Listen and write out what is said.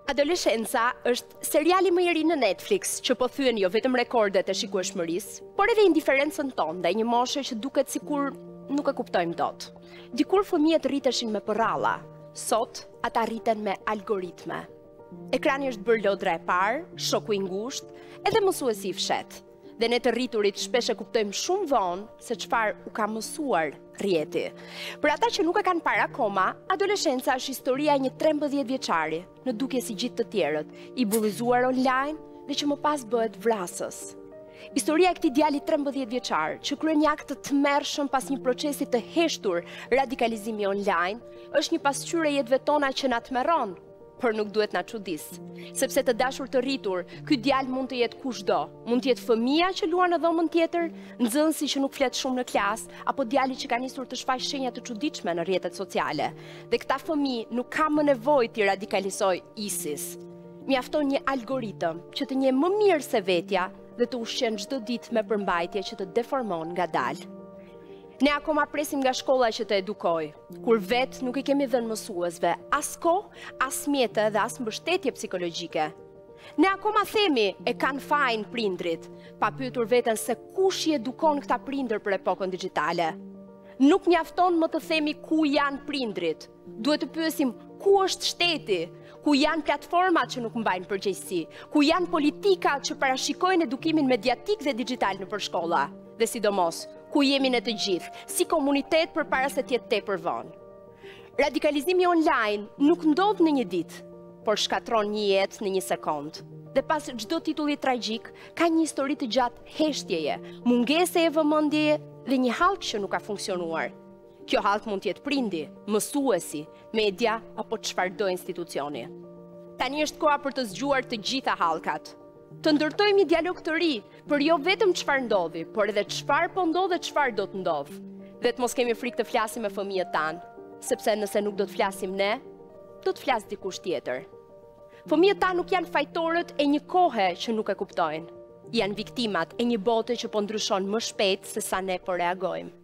Adoleshenca është seriali më i ri në Netflix që po thyen jo vetëm rekordet e shikueshmërisë, por edhe indiferencën tonë ndaj një moshe që duket sikur nuk e kuptojmë dot. Dikur fëmijët rriteshin me përralla, sot ata rriten me algoritme. Ekrani është bërë lodra e parë, shoku i ngushtë edhe mësuesi i fshet. Dhe ne të rriturit shpesh e kuptojmë shumë vonë se çfarë u ka mësuar rrjeti. Për ata që nuk e kanë parë akoma, adoleshenca është historia e një 13 vjeçari, në dukje si gjithë të tjerët, i bullizuar online dhe që më pas bëhet vrasës. Historia e këtij djali 13 vjeçar, që kryen një akt të tmerrshëm pas një procesi të heshtur radikalizimi online, është një pasqyrë e jetëve tona që na tmerron, por nuk duhet na çudis. Sepse të dashur të rritur, ky djalë mund të jetë kushdo. Mund të jetë fëmia që luan në dhomën tjetër, nxënësi që nuk flet shumë në klasë, apo djali që ka nisur të shfaqë shenja të çuditshme në rrjetet sociale. Dhe këta fëmijë nuk kanë më nevojë të radikalizojë ISIS. Mjafton një algoritëm që të njeh më mirë se vetja dhe të ushqen çdo ditë me përmbajtje që të deformon ngadalë. Ne akoma presim nga shkolla që të edukoj, kur vetë nuk i kemi dhënë mësuesve as kohë, as mjete dhe as mbështetje psikologjike. Ne akoma themi e kanë fajin prindrit, pa pyetur veten se kush i edukon këta prindër për epokën digjitale. Nuk mjafton më të themi ku janë prindrit, duhet të pyesim ku është shteti, ku janë platformat që nuk mbajnë përgjegjësi, ku janë politikat që parashikojnë edukimin mediatik dhe digital nëpër shkolla, dhe sidomos ku jemi ne të gjithë, si komunitet përpara se të jetë tepër vonë. Radikalizimi online nuk ndodh në një ditë, por shkatron një jetë në një sekond. Dhe pas çdo titulli tragjik, ka një histori të gjatë heshtjeje, mungese e vëmendjeje dhe një hallk që nuk ka funksionuar. Kjo hallk mund të jetë prindi, mësuesi, media apo çfarëdo institucioni. Tani është koha për të zgjuar të gjitha hallkat. Të ndërtojmë një dialog të ri, për jo vetëm çfarë ndodhi, por edhe çfarë po ndodh dhe çfarë do të ndodh. Dhe të mos kemi frikë të flasim me fëmijët tanë, sepse nëse nuk do të flasim ne, do të flas dikush tjetër. Fëmijët tanë nuk janë fajtorët e një kohe që nuk e kuptojnë. Janë viktimat e një bote që po ndryshon më shpejt se sa ne po reagojmë.